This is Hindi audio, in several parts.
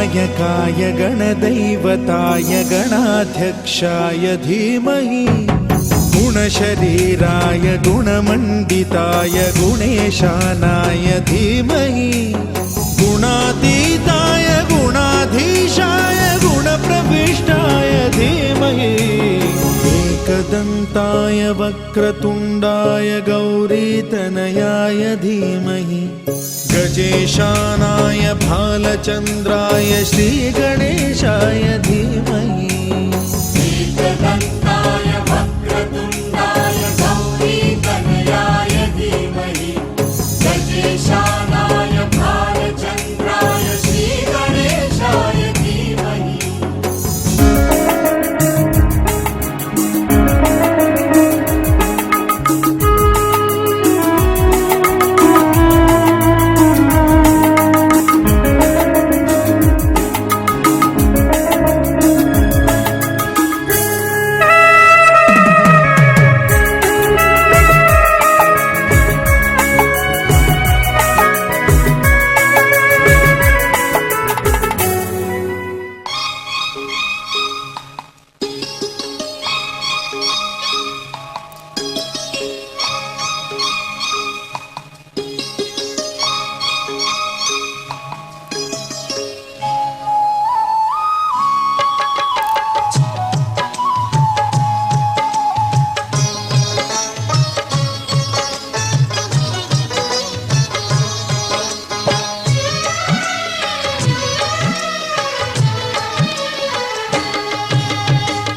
गणनायकाय गणदैवताय गणाध्यक्षाय धीमहि गुणशरीराय गुणमण्डिताय गुणेशानाय धीमहि गुणातीताय गुणाधीशाय गुणप्रविष्टाय धीमहि एकदन्ताय वक्रतुण्डाय गौरीतनयाय धीमहि गजेशानाय भालचन्द्राय श्रीगणेशाय धीमहि एकदन्ताय वक्रतुण्डाय गौरीतनयाय धीमहि गजेशानाय भालचन्द्राय श्रीगणेशाय धीमहि।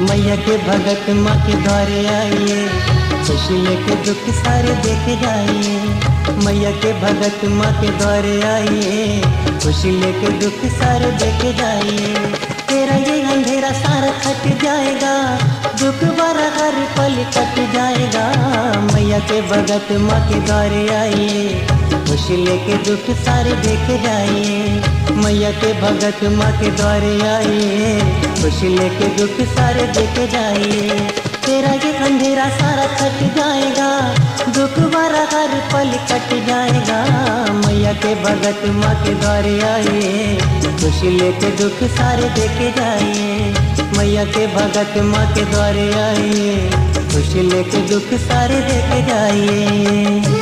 मैया के भगत माँ के द्वारे आइए, खुशी लेके दुख सारे देखे जाइए। मैया के भगत माँ के द्वारे आइए, खुशी लेके दुख सारे देखे जाइए। तेरा ये अंधेरा सारा कट जाएगा, दुख भरा हर पल कट जाएगा। मैया के भगत माँ के द्वारे आइए, खुशी लेके दुख सारे देखे जाइए। मैया के भगत माँ के द्वारे आइए, खुशी लेके दुख सारे देखे जाइए। तेरा ये अंधेरा सारा कट जाएगा, दुख भरा हर पल कट जाएगा। मैया के भगत माँ के द्वारे आइए, खुशी लेके दुख सारे देखे जाइए। मैया के भगत माँ के द्वारे आइए, खुशी लेके दुख सारे देखे जाइए।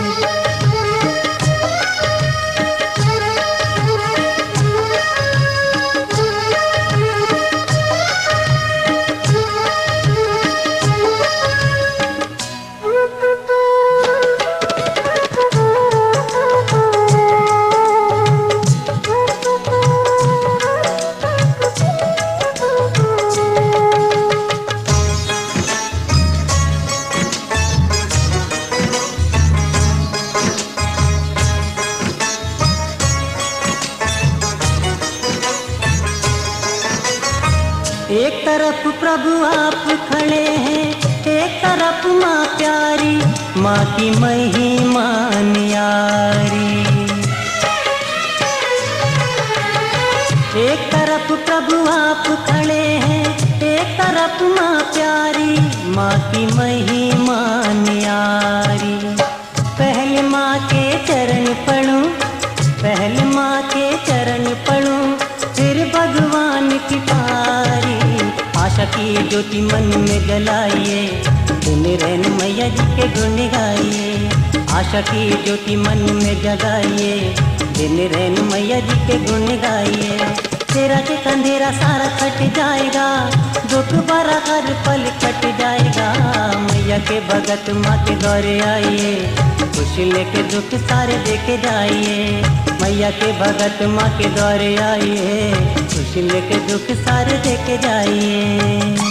एक तरफ प्रभु आप खड़े हैं, एक तरफ माँ प्यारी, माँ की महिमा न्यारी। एक तरफ प्रभु आप खड़े हैं, एक तरफ माँ प्यारी, माँ की महिमा न्यारी। पहले माँ के चरण पढ़ूं, पहले माँ के चरण पढ़ूं, फिर भगवान की पारी। आशा की ज्योति मन में जलाइए, दिन रैन मैया जी के गुण गाइए। आशा की ज्योति मन में जगाइए, दिन रैन मैया जी के गुण गाइए। तेरा के अंधेरा सारा कट जाएगा, दुख भरा हर पल कट जाएगा। मैया के भगत माँ के द्वारे आइए, खुशी लेके दुख सारे देखे जाइए। मैया के भगत माँ के द्वारे आइए, खुशी लेके दुख सारे देखे जाइए।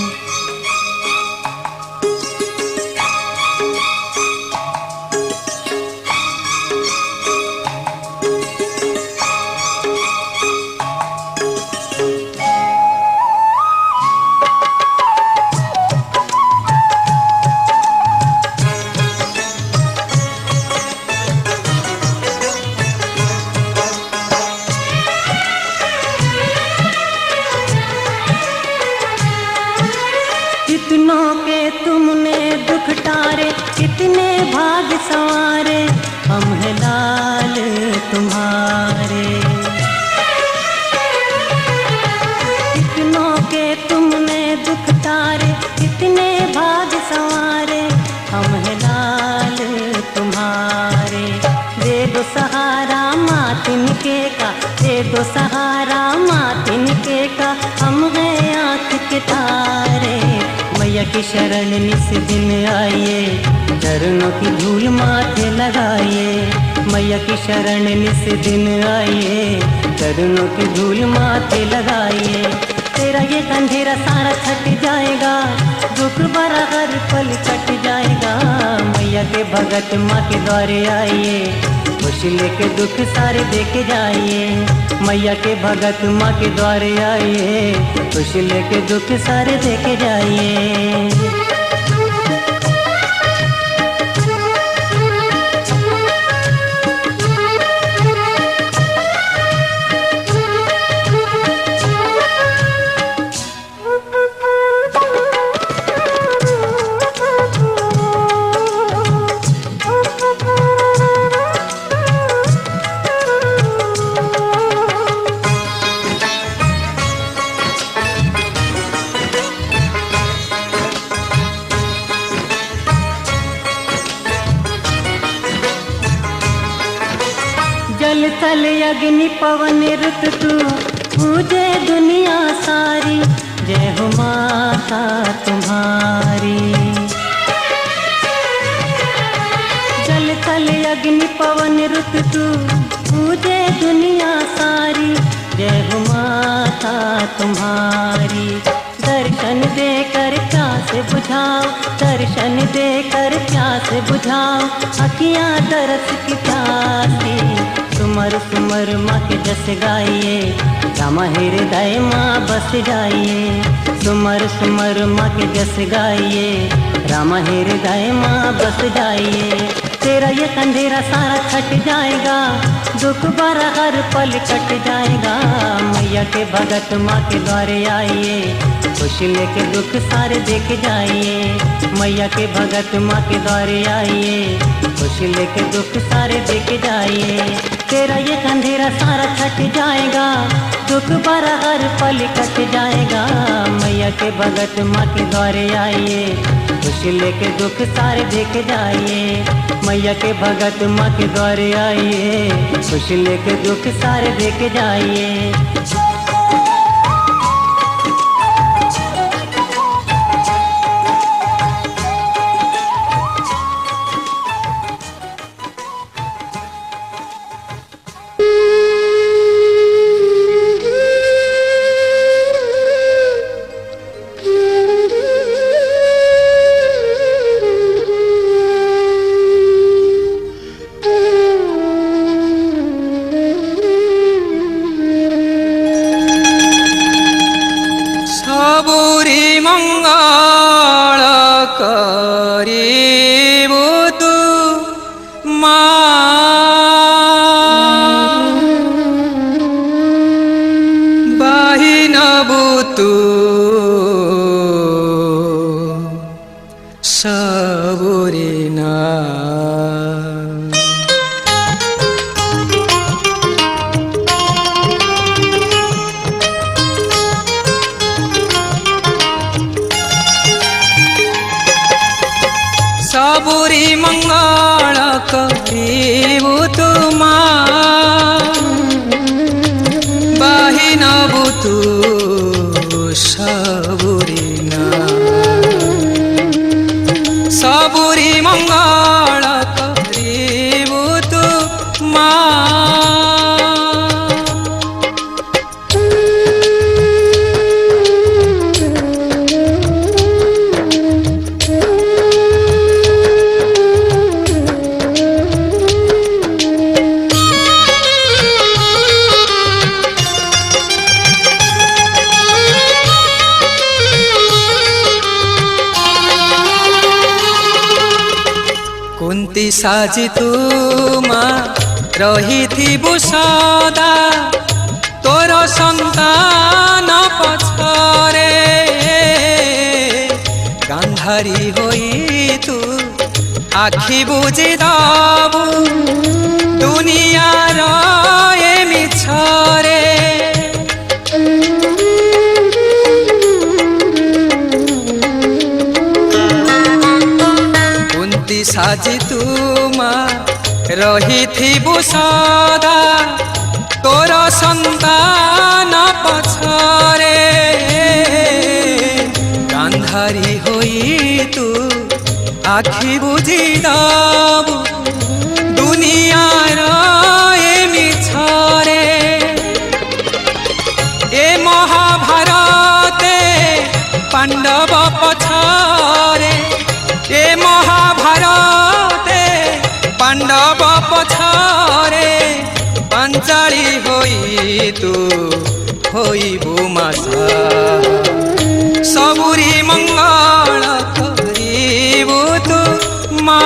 कितनों के तुमने दुख टारे, कितने भाग संवारे, हम हैं लाल तुम्हारे। की शरण निस दिन आइए, चरणों की धूल माथे लगाइए। मैया की शरण निस दिन आइए, चरणों की धूल माथे लगाइए। तेरा ये अंधेरा सारा छट जाएगा, दुख भरा हर पल कट जाएगा। मैया के भगत माँ के द्वारे आइए, खुशी लेके दुख सारे देके जाइए। मैया के भगत माँ के द्वारे आइए, खुशी लेके दुख सारे देके जाइए। जल थल अग्नि पवन रुत तू पूजे दुनिया सारी, जय हो माता तुम्हारी। जल थल अग्नि पवन रुत तू पूजे दुनिया सारी, जय हो माता तुम्हारी। दर्शन देकर प्यास बुझाओ, दर्शन देकर प्यास बुझाओ। अखियाँ तरस की प्यासी, सुमर सुमर माँ के जस गाइए। रामा हृदय माँ बस जाइए, सुमर सुमर माँ के जस गाइए। रामा हृदय माँ बस जाइए। तेरा ये अंधेरा सारा छट जाएगा, दुख भरा हर पल कट जाएगा। मैया के भगत माँ के द्वारे आइए, खुशी लेके दुख सारे देके जाइए। मैया के भगत माँ के द्वारे आइए, खुशी लेके दुख सारे देके जाइए। तेरा ये अंधेरा सारा छट जाएगा, दुख भरा हर पल कट जाएगा। मैया के भगत माँ के द्वारे आइए, खुशी लेके दुख सारे देके जाइए। मैया के भगत माँ के द्वारे आइए, खुशी लेके दुख सारे देके जाइए। मंगल करिबु तु बाहिनबु तु सबुरिना। सबुरी मंगल करिबु तुमा बाहिनबु तु सबुरिना। सबुरी मंगल करिबु तुमा कुंती साजी तुमा रहिथिबु सदा, तोर संतान पछरे गांधारी होई तू आखि बुझी दबु दुनियार ए मिछरे। कुंती साजी तुमा रहिथिबु सदा, तोर संतान पछरे गांधारी होई आखि बुझी दबु दुनियार ए मिछरे ए महाभारते पांडव पछरे ए महाभारते पांडव पछरे पांचाली होई तू होइबु मासा सबुरी मंगल करिबु तू मा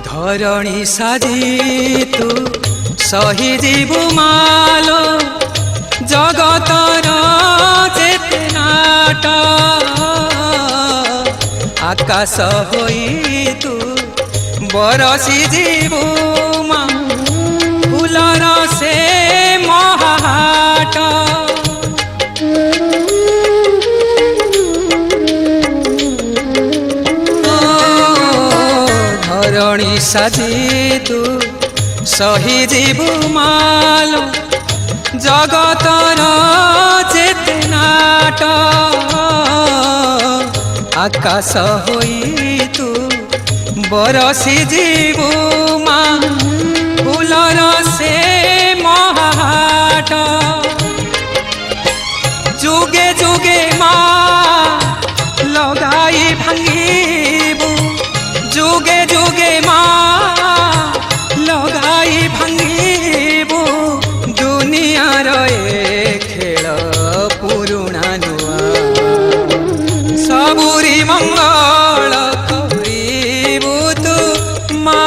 धरणी साजी तू सही जीवु मालो जगतर चेतनाट आकाश होई तू बरसी जीवु मा फुलर से महाहाट धरणी साजी तू सही जीवु मालो जगतर चेतनाट आकाश होई तू बरसी जीवु मा फुलर से महाहाट जुगे जुगे मा लगाई भांगिबु जुगे जुगे मा लगाई भांगिबु दुनियार ए खेल पुरुणा नुआ सबुरी मंगल करिबु तू मा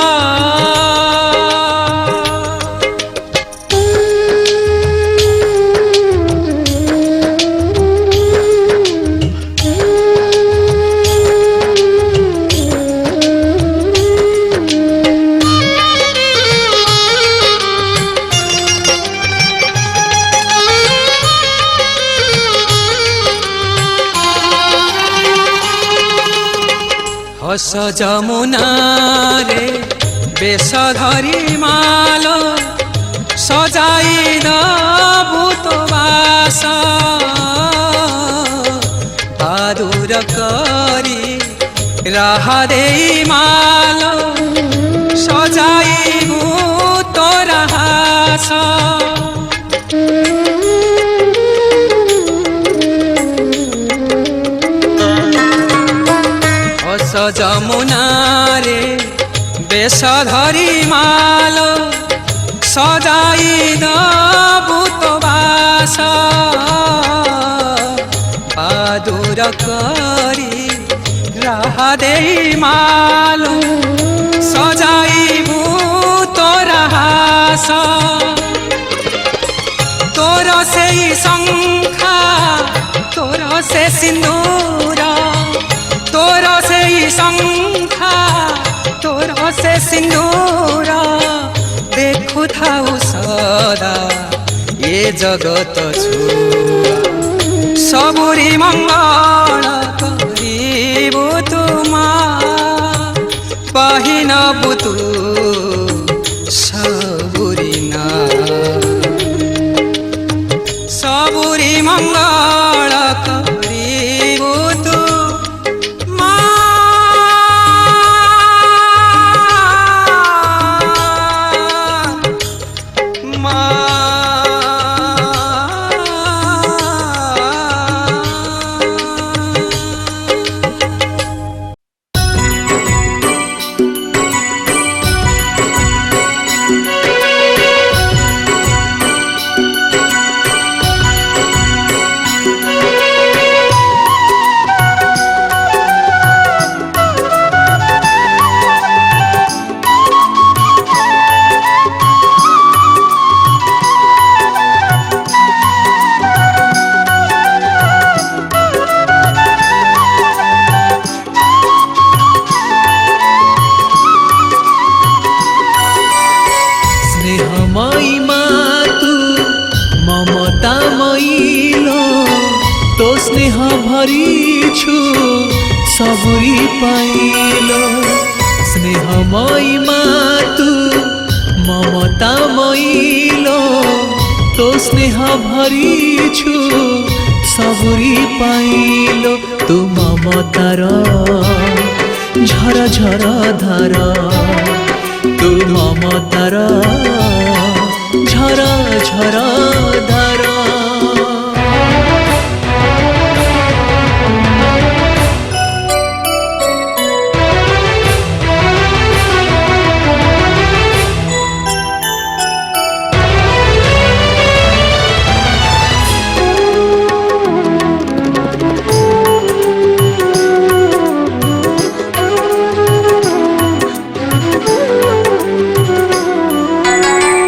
हस जमुना रे बेश धरी मालो सजाई दबु तो बास आदुर करी राह देई मालो सजाई तो रहास जमुना रे बेश धरी मालो सजाई दबु तो बास आदुर करी राह देई मालो सजाइबु तो रहास तोर से शंखा तोर से सिंदूर तोर से शंखा तोर से सिंदूर देखु थाउ सदा ये जगत छुआ सबुरी मंगल करिबु तुमा पाहिनबु तू सबुरी ना सबुरी मंगल करिबु तू पाइलो स्नेहमयी मातु ममतामयीलो तो स्नेह भरिछु सबुरी पाइलो तू ममतार झर झर धार तू ममतार झर झर धार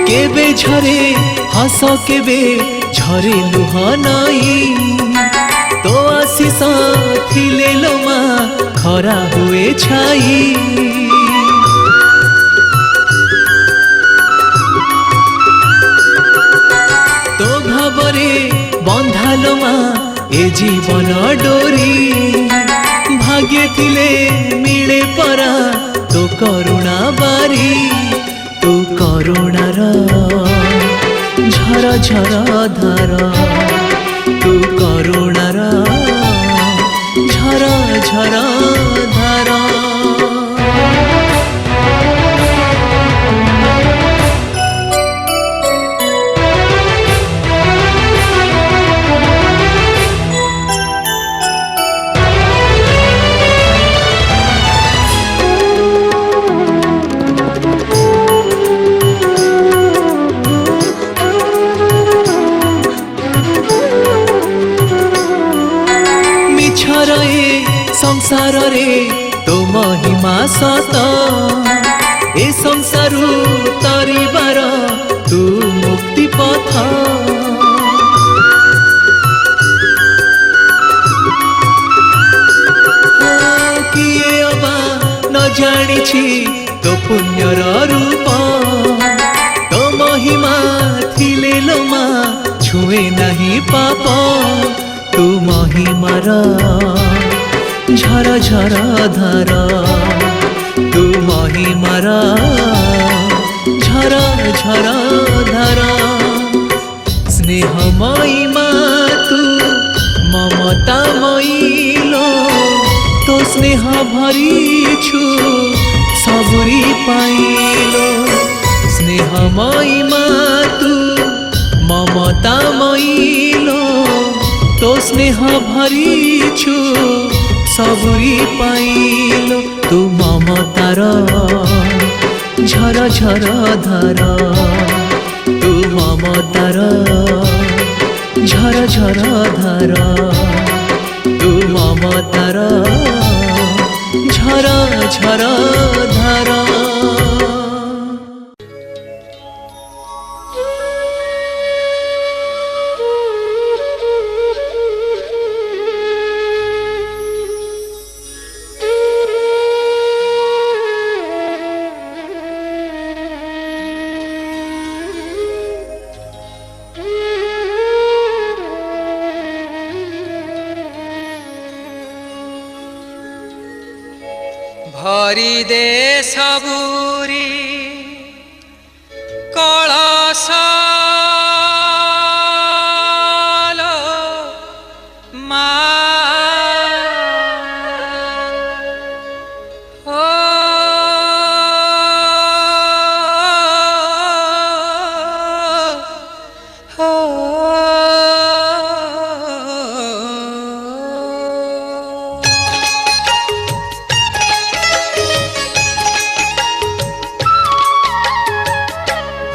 केबे झरे हस केबे झरे लुह नाई तो आशीष थिले लो मा खरा हुए छाई तो भावरे बंधालो मा ए जीवन डोरी भाग्य थिले मिले परा तो करुणा बारी तू करुणार झर झर धार तू करुणार झर झर धार संसार रे तो महिमा सत ए संसारु तरिबार तू मुक्ति पथ किए अबा न जानिछि तो पुण्यर रूप तो महिमा थिले लो मा छुए नहीं पाप तू महिमार झर झर धार तू महिमार झर झर धार स्नेहमयी मातु ममतामयीलो तो स्नेह भरिछु सबुरी पाइलो स्नेहमयी मातु ममतामयीलो तो स्नेह भरिछु सबुरी पाइलो तू ममतार झर झर धार तू ममतार झर झर धार तू ममतार झर झर धार भरी दे सबुरी कलश मा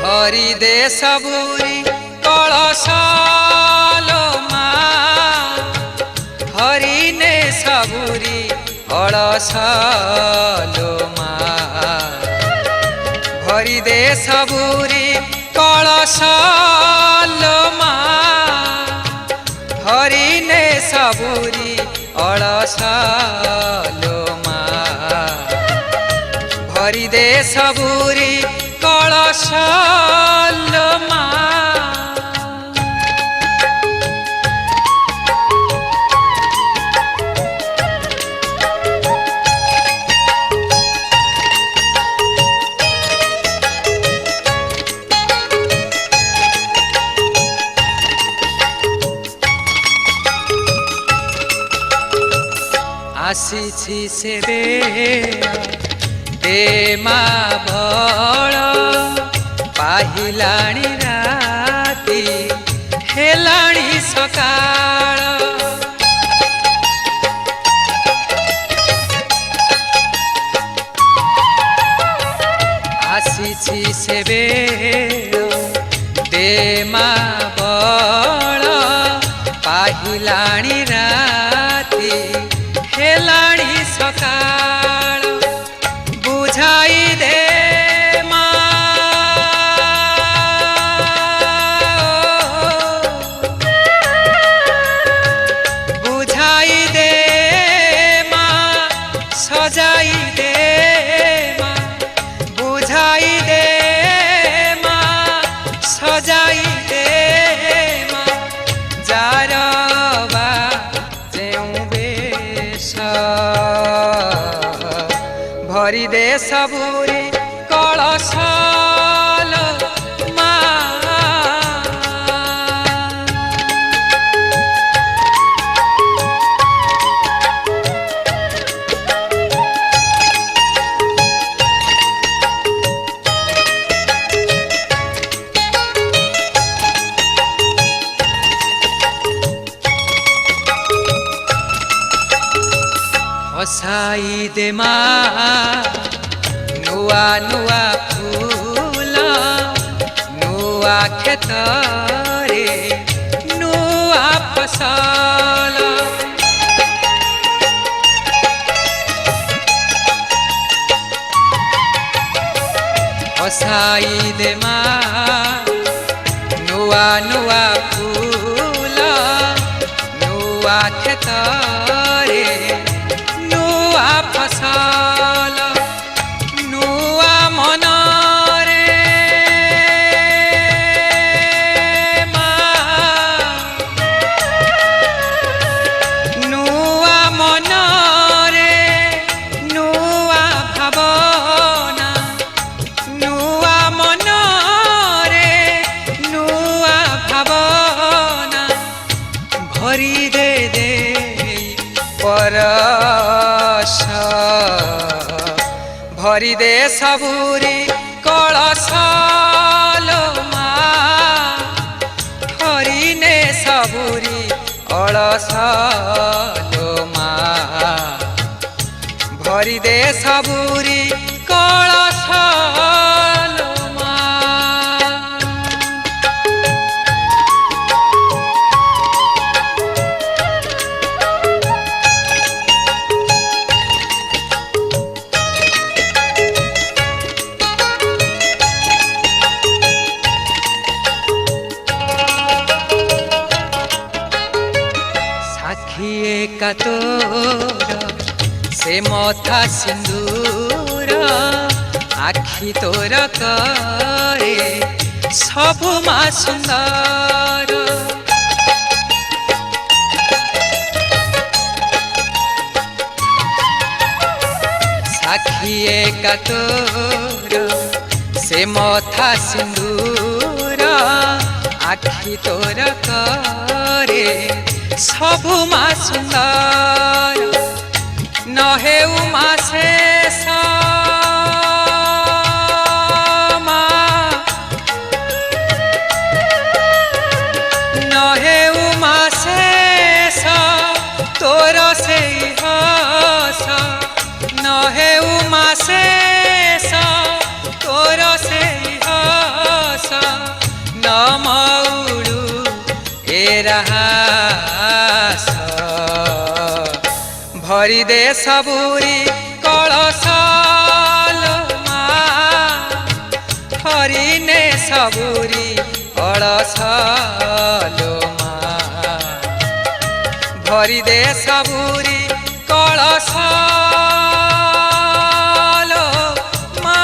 भरी दे सबुरी कलश मा हरि ने सबुरी कलश मा भरी दे सबुरी कलश मा हरि ने सबुरी कलश मा भरी दे सबुरी कलश मा ସେବେ ଦେ ମା ବଳ ପାହିଲାଣି ରାତି ହେଲାଣି ସକାଳ ଆସିଛି ସେବେ ଦେ ମା ବଳ ପାହିଲାଣି ରାତି ହେଲାଣି ସକାଳ ବୁଝାଇ ଦେ ମା ବୁଝାଇ ଦେ ମା ସଜାଇ ଦେ ମା ବୁଝାଇ ଦେ ମା ସଜାଇ ଦେ ମା ଯାର ବା ଯେଉଁ ବେଶ ଭରି ଦେ ସବୁରି କଳସ ଲୋ ମା ହସାଇ ଦେ ମା ନୂଆ ନୂଆ ଫୁଲ ନୂଆ କ୍ଷେତରେ ନୂଆ ଫସଲ ହସାଇ ଦେ ମା ନୂଆ ନୂଆ ଫୁଲ ନୂଆ କ୍ଷେତରେ ନୂଆ ଫସଲ ନୂଆ ମନରେ ମା ନୂଆ ମନରେ ନୂଆ ଭାବନା ନୂଆ ମନରେ ନୂଆ ଭାବନା ଭରି ଦେ ଦେ ପରଶ ଭରି ଦେ ସବୁରି କଳସ ଲୋ ମା ହରି ନେ ସବୁରି ଅଳସ ଲୋ ମା ଭରି ଦେ ସବୁରି କଳସ ଲୋ ମା ସାକ୍ଷୀ ଏକା ତୋର ସେ ମଥା ସିନ୍ଦୁର ଆଖି ତୋର କରେ ସବୁ ମା ସୁନ୍ଦର ସାକ୍ଷୀ ଏକା ତୋର ସେ ମଥା ସିନ୍ଦୁର ଆଖି ତୋର କରେ ସବୁ ମା ସୁନ୍ଦର ନ ହେଉ ମା ଶେଷ ମା ନ ହେଉ ମା ଶେଷ ତୋର ସେଇ ହସ ନ ହେଉ ମା ଶେଷ ତୋର ସେଇ ହସ ନ ମଉଳୁ ଏ ରାହାସ ଭରି ଦେ ସବୁରି କଳସ ଲୋ ମା ହରି ନେ ସବୁରି କଳସ ଲୋ ମା ଭରି ଦେ ସବୁରି କଳସ ଲୋ ମା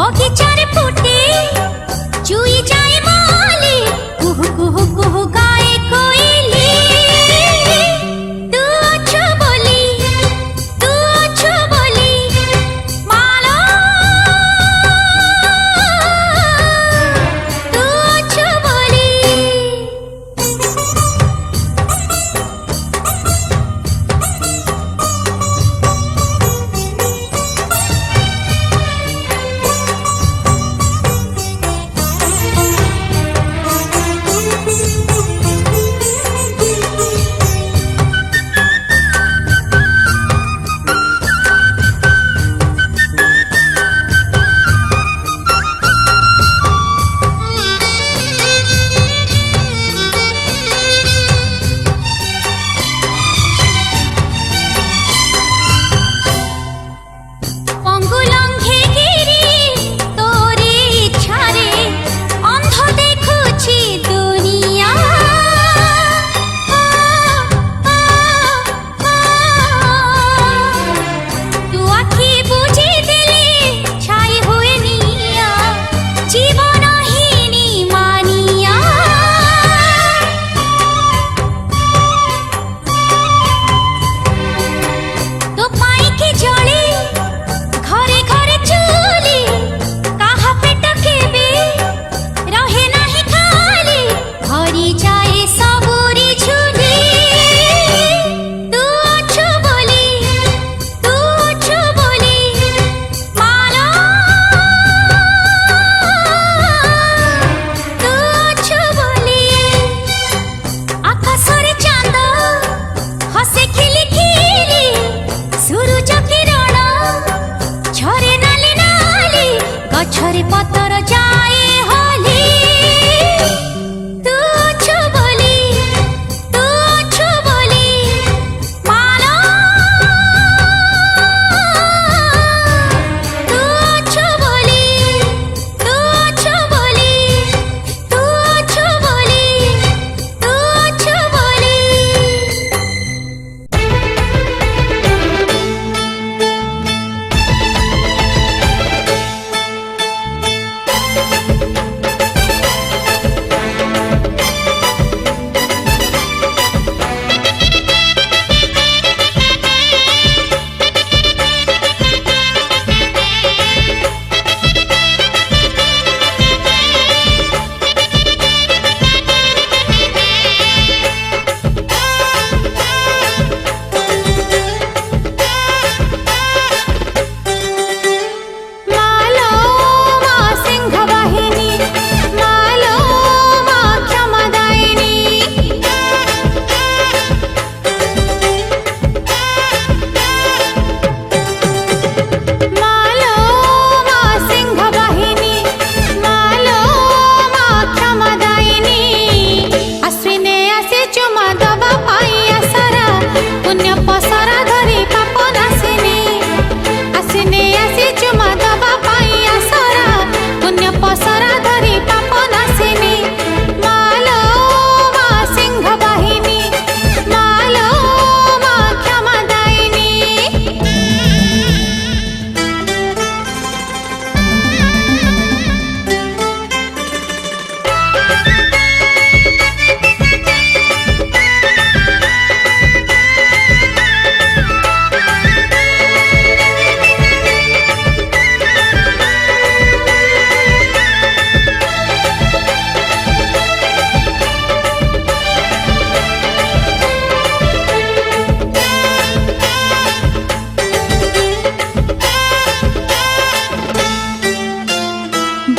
बगीचारे फुटे चुई जाए माली कुहु कुहु कुहु गाए कोयली तू अछु बोली मालो तू अछु बोली गछरे पतर जाए होली तू अछु बोली मालो तू अछु बोली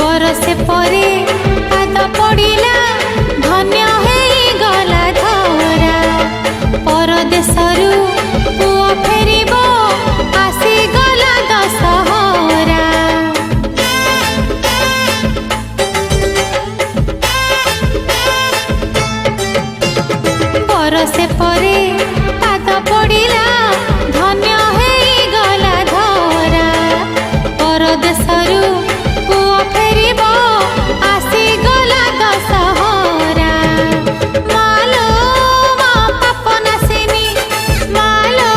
बरसे परे पाद पड़िला धन्य गला धरा परदेशरू पुओ फेरिब आसीगला दशहरा बरसे परे पाद पड़िला धन्य गला धरा परदेशरू पुओ फेरिब आसीगला दशहरा मालो मा पाप नासिनी मालो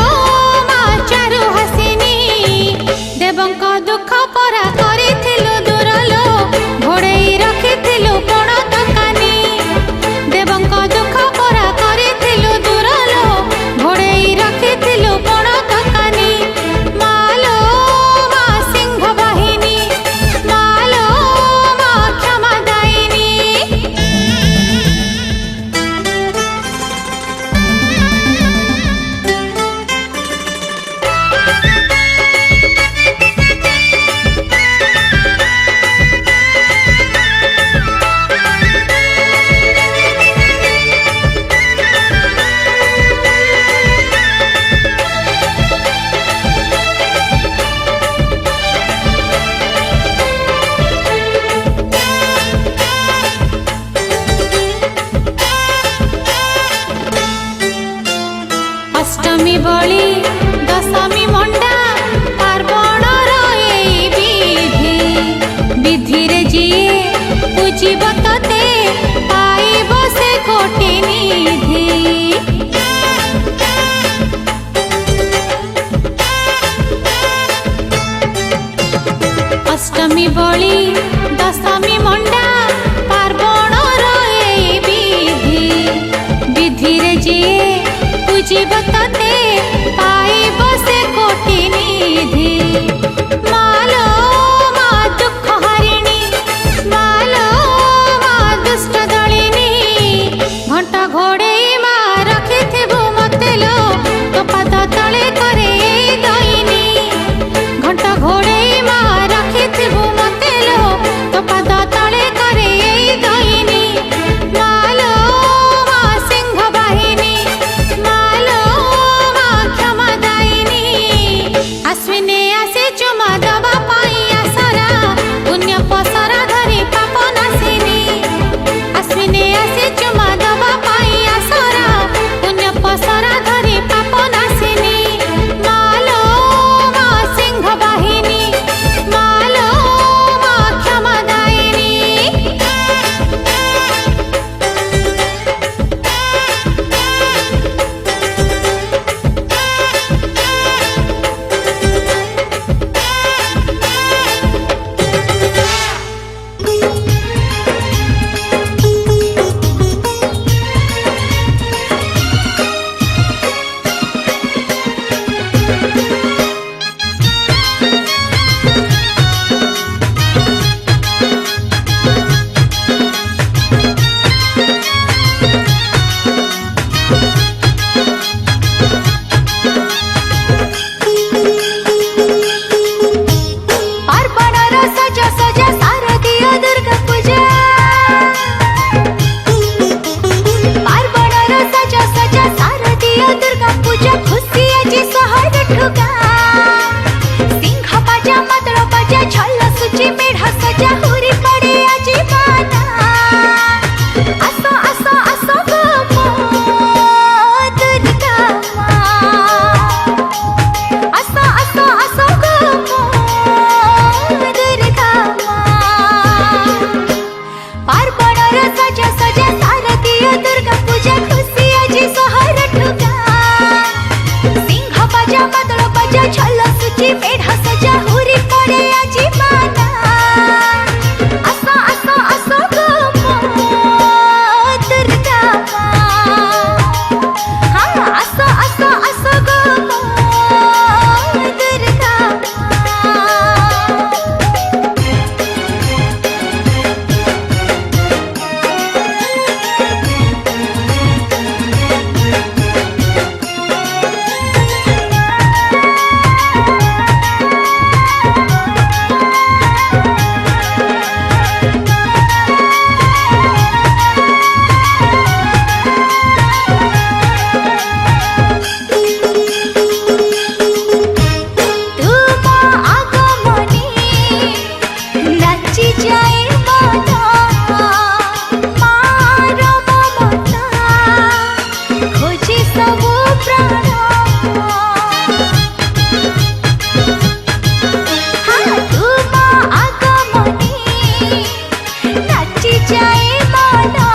बलि दशमी मंडा पार्वण विधि विधि रे जी पूजिब तते पाइब से कोटि निधि मालो मा दुख हरिणी मालो मा दुष्ट दलिनी घंटा घोड़े मा रखिथिबु मते लो तो पाद तले करे दईनी घंटा घोड़े मा रखिथिबु मते लो तो पाद तले करे दईनी मालो मा सिंह बाहिनी मालो मा क्षमा दायिनी अश्विने आसे चुमा दबा पाई आसरा पुण्य पसरा धरी पाप नासिनी अश्विने आसे चुमा दबा पाई आसरा पुण्य पसरा धरी पाप नासिनी मालो मा सिंह बाहिनी मालो मा क्षमा दायिनी पार्वणर सजा सजा शारदीय दुर्गा पूजा पार्वणर सजा सजा शारदीय दुर्गा पूजा खुशी आजी सहर ठुगा सिंह बाजा मादळ बाजा छल सुची मेढा सजा हुरी पडे आजी माना आसो आसो आसो गो मो दुर्गा मा आसो आसो आसो गो मो दुर्गा मा पार्वणर सजा सजा शारदीय दुर्गा पूजा खुशी आजी सहर ठुगा सिंह बाजा मादळ बाजा छल सुची मेढा सजा हुरी पडे आजी माना आसो आसो आसो गो मो दुर्गा मा हाँ आसो आसो आसो गो मो दुर्गा मा तुम आगमनी नाची जाए मना मार ममता खोजी सबु प्राण हाँ तुम आगमनी नाची जाए मना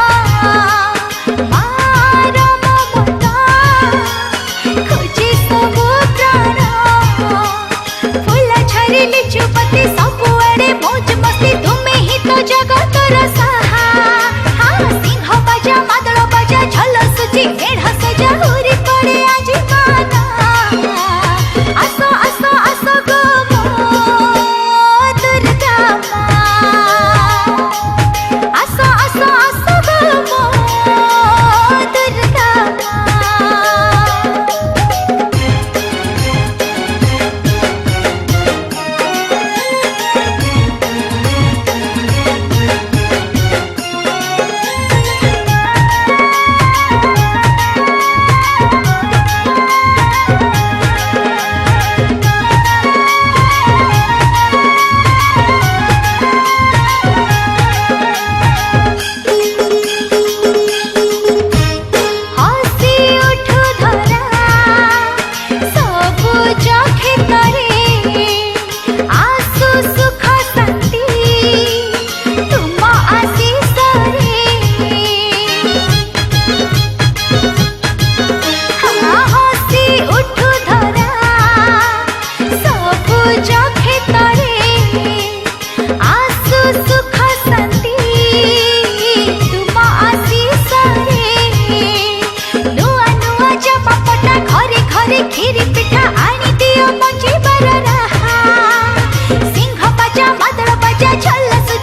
मार ममता खोजी सबु प्राण फूल झरी लिचु पति सबुआड़े मौज मस्ती तुम्हें ही तो जगतर साहा हाँ सिंह बाजा मादळ बाजा झल सुची मेढा सजा हुरी पडे आजी माना आसो आसो आसो गो मो दुर्गा मा आसो आसो आसो गो मो दुर्गा मा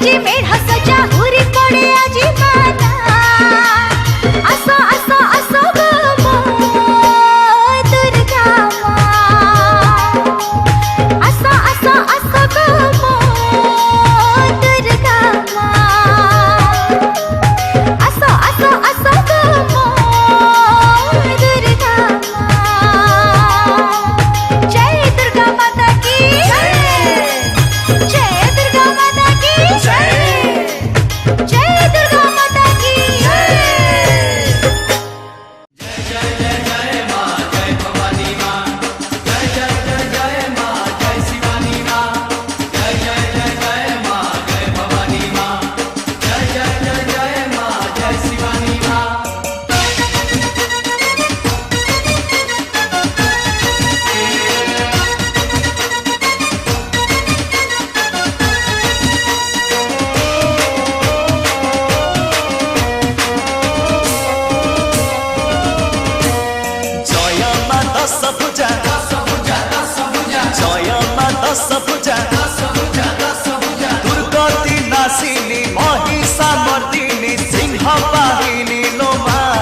जे मेढ़ा सजा हुरी पड़े आजी माना आसो आसो आसो गो मो दुर्गा माँ आसो आसो आसो गो मो दुर्गा माँ आसो आसो आसो गो मो दुर्गा माँ जय दुर्गा माता की जय दुर्गा माता की जय दुर्गा माता की जय माँ दस भुजा जय माँ दस भुजा दुर्गति नाशिनी महिषामर्दिनी सिंह वाहिनी लो माँ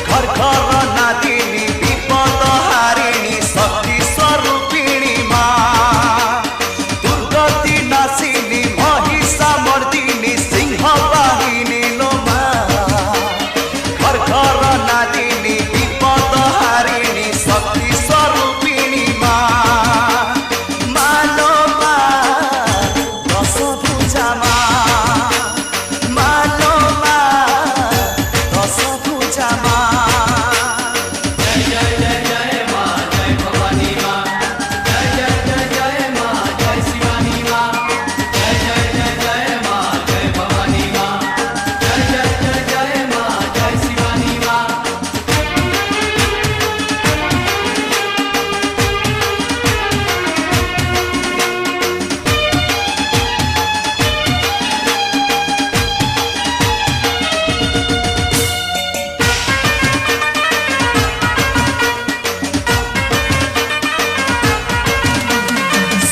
घर घर नादिनी विपद हारिणी शक्ति स्वरूपिणी माँ दुर्गति नाशिनी महिषामर्दिनी सिंह वाहिनी लो माँ घर घर नादिनी विपद हारिणी शक्ति स्वरूपिणी माँ मानो माँ दस भुजा मानो माँ दस भुजा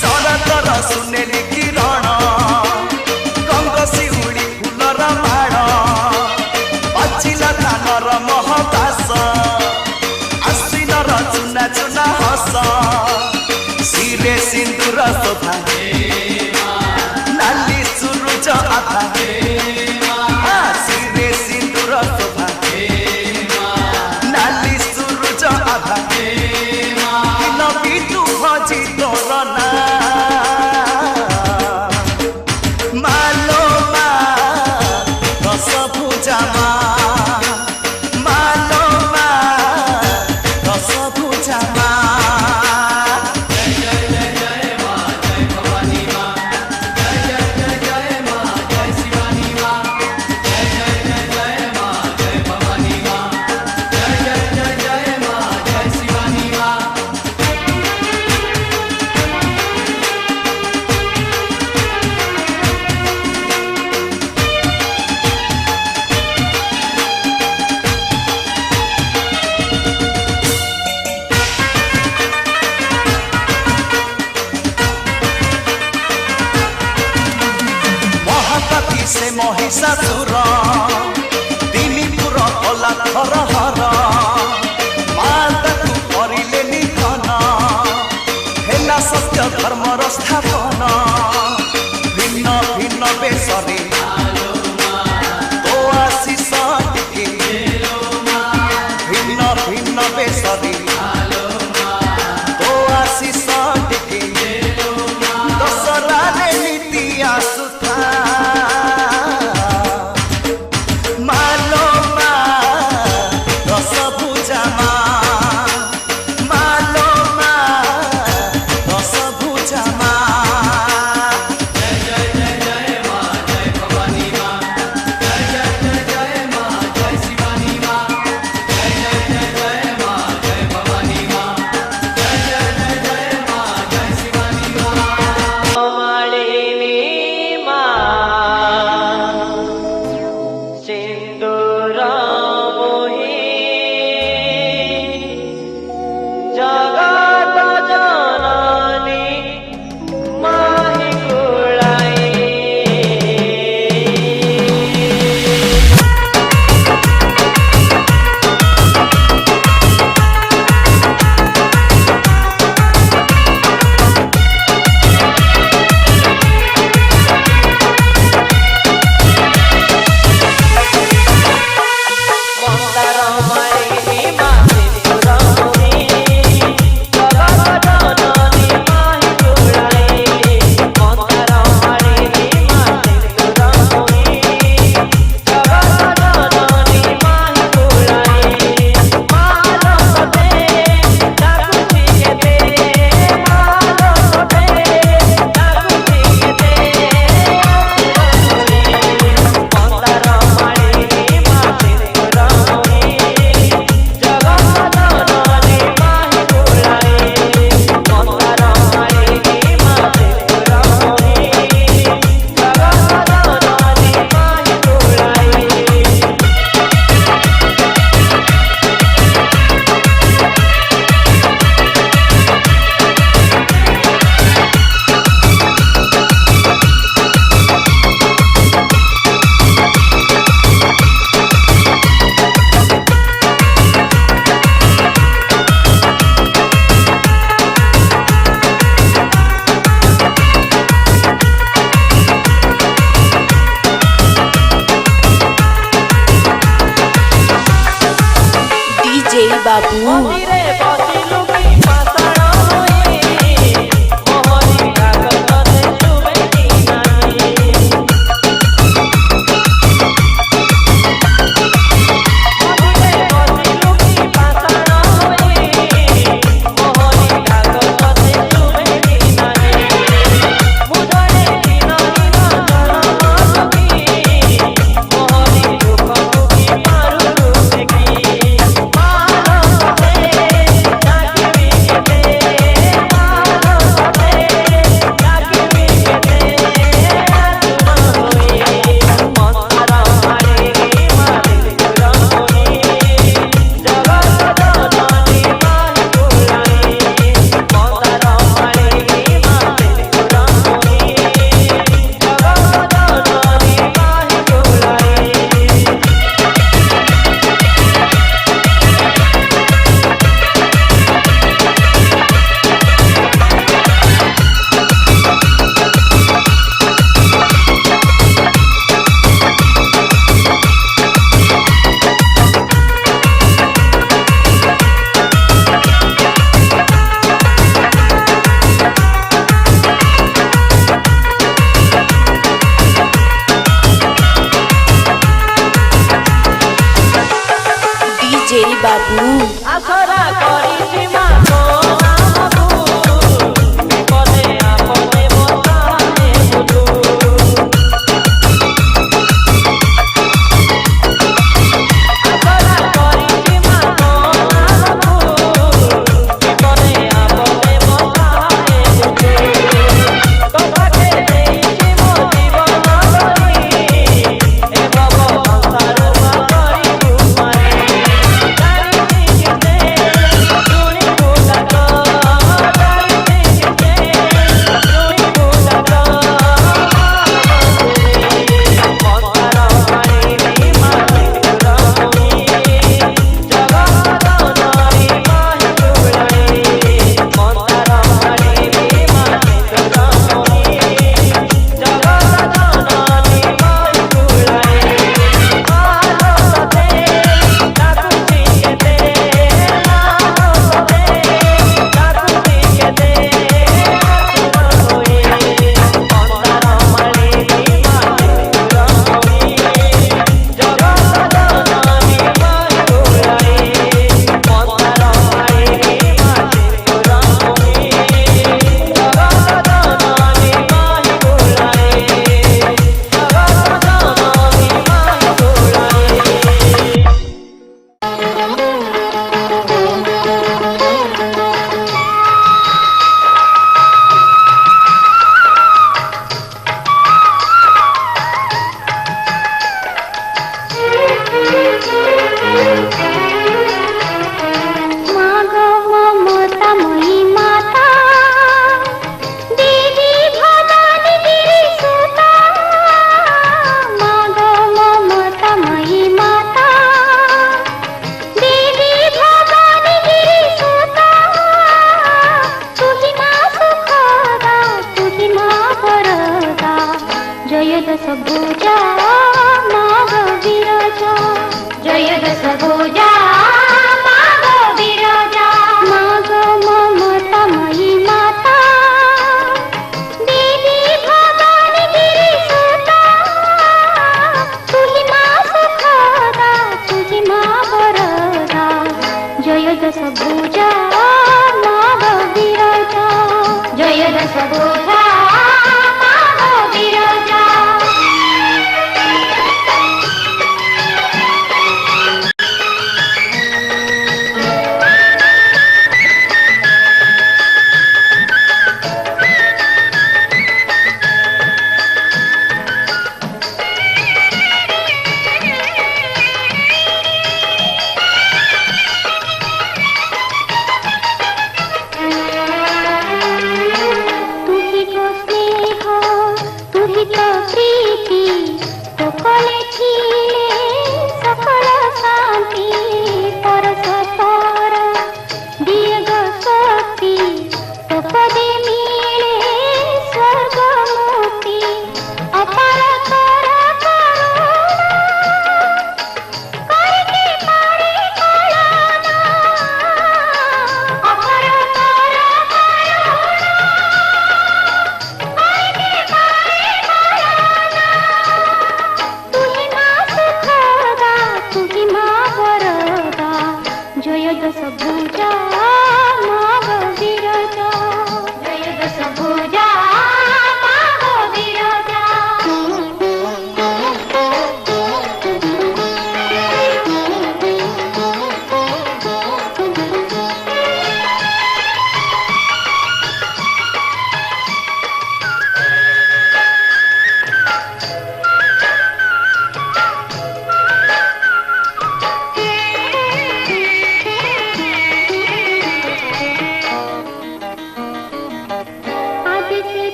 शरतर सुनेली किरण गंगशिउली फुलर माड़ बाजिला धानर महबास आश्विनर चुना चुना हस शिरे सिंदूर शोभा नाली सुरुज आभा शिरे सिंदूर शोभा नाली सुरुज आभा बितु भजी तोर ना मालो माँ दस भुजा मालो माँ दस भुजा महापति से महिषासुर दिनीपुर भला हर हर माताकु करिले निधन हेला सत्य धर्मर स्थापन भिन्न भिन्न बेशरे तो आशीष टिके भिन्न भिन्न बेशरे तो आशीष टिके दशरा नीति आसुथा मालो माँ दस भुजा मालो माँ दस भुजा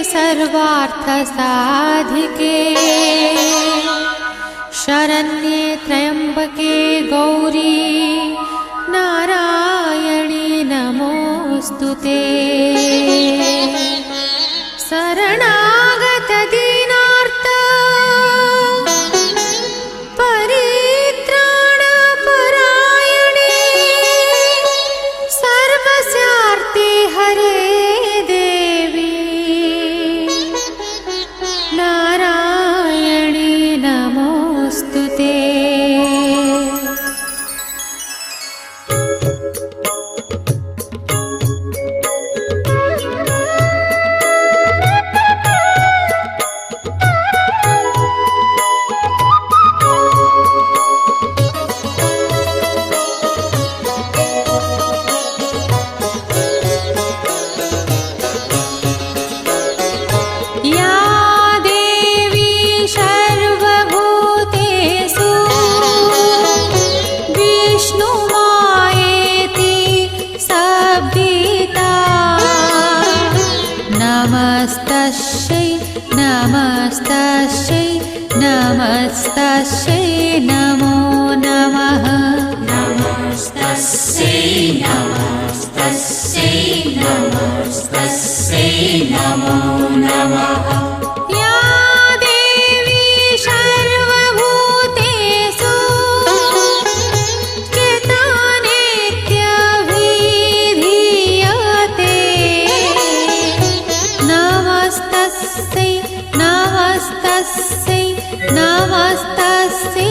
सर्वार्थसाधिके शरण्ये त्र्यम्बके गौरी नारायणी नमोऽस्तुते शरणागत दीनार्त परित्राण परायणे सर्वस्यार्थे हरे देवी नारायणी नमोऽस्तुते नमस्तस्यै नमो नमः नमस्तस्यै नमो नमः या देवी सर्वभूतेषु चित्तानित्यभिधीयते नमस्तस्यै नमस्तस्यै नमस्तस्यै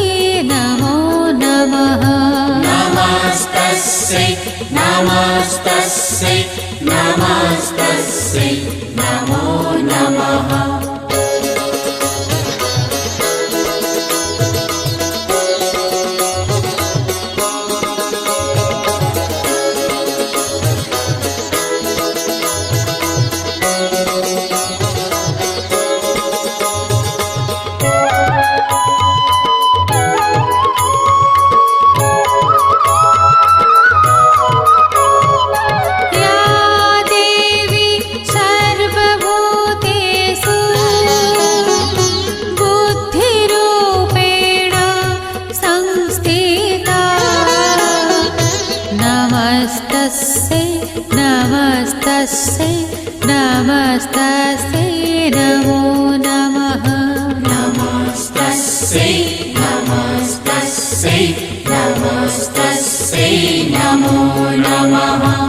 नमो नमः नमस्तस्यै नमस्तस्यै नमस्तस्यै नमो नमः नमस्तस्यै नमो नमः नमस्तस्यै नमो नमः